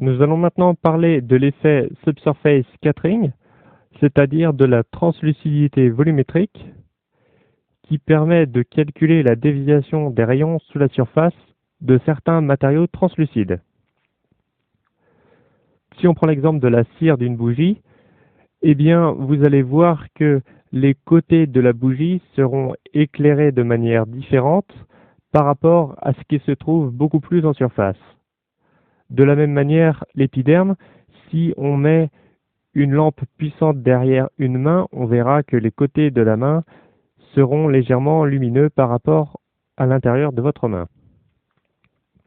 Nous allons maintenant parler de l'effet subsurface scattering, c'est-à-dire de la translucidité volumétrique, qui permet de calculer la déviation des rayons sous la surface de certains matériaux translucides. Si on prend l'exemple de la cire d'une bougie, eh bien, vous allez voir que les côtés de la bougie seront éclairés de manière différente par rapport à ce qui se trouve beaucoup plus en surface. De la même manière, l'épiderme, si on met une lampe puissante derrière une main, on verra que les côtés de la main seront légèrement lumineux par rapport à l'intérieur de votre main.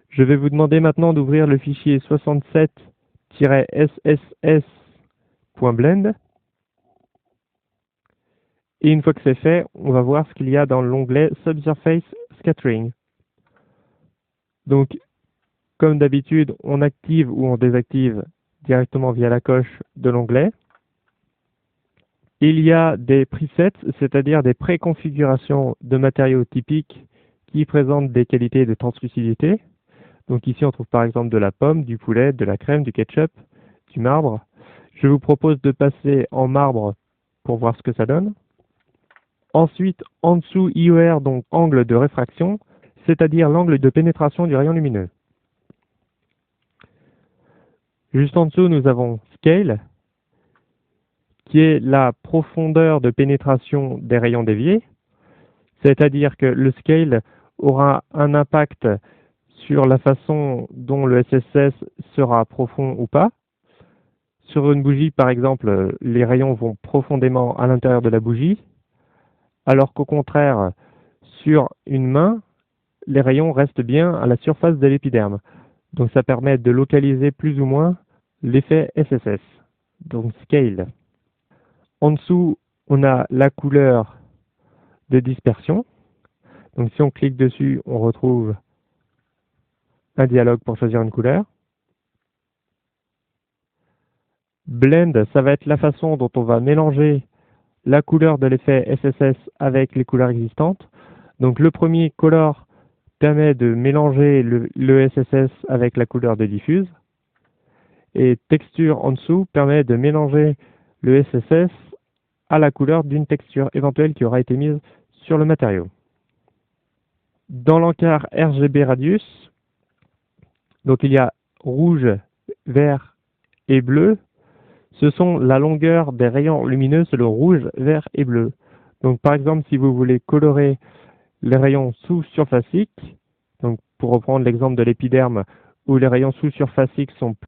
Je vais vous demander maintenant d'ouvrir le fichier 67-sss.blend. Et une fois que c'est fait, on va voir ce qu'il y a dans l'onglet Subsurface Scattering. Donc, comme d'habitude, on active ou on désactive directement via la coche de l'onglet. Il y a des presets, c'est-à-dire des préconfigurations de matériaux typiques qui présentent des qualités de translucidité. Donc ici, on trouve par exemple de la pomme, du poulet, de la crème, du ketchup, du marbre. Je vous propose de passer en marbre pour voir ce que ça donne. Ensuite, en dessous, IOR, donc angle de réfraction, c'est-à-dire l'angle de pénétration du rayon lumineux. Juste en dessous, nous avons Scale, qui est la profondeur de pénétration des rayons déviés, c'est-à-dire que le scale aura un impact sur la façon dont le SSS sera profond ou pas. Sur une bougie, par exemple, les rayons vont profondément à l'intérieur de la bougie, alors qu'au contraire, sur une main, les rayons restent bien à la surface de l'épiderme. Donc ça permet de localiser plus ou moins l'effet SSS, donc scale. En dessous, on a la couleur de dispersion. Donc si on clique dessus, on retrouve un dialogue pour choisir une couleur. Blend, ça va être la façon dont on va mélanger la couleur de l'effet SSS avec les couleurs existantes. Donc le premier Color permet de mélanger le SSS avec la couleur de diffuse. Et Texture en dessous permet de mélanger le SSS à la couleur d'une texture éventuelle qui aura été mise sur le matériau. Dans l'encart RGB Radius, donc il y a rouge, vert et bleu. Ce sont la longueur des rayons lumineux, c'est le rouge, vert et bleu. Donc par exemple, si vous voulez colorer les rayons sous-surfaciques, donc pour reprendre l'exemple de l'épiderme où les rayons sous-surfaciques sont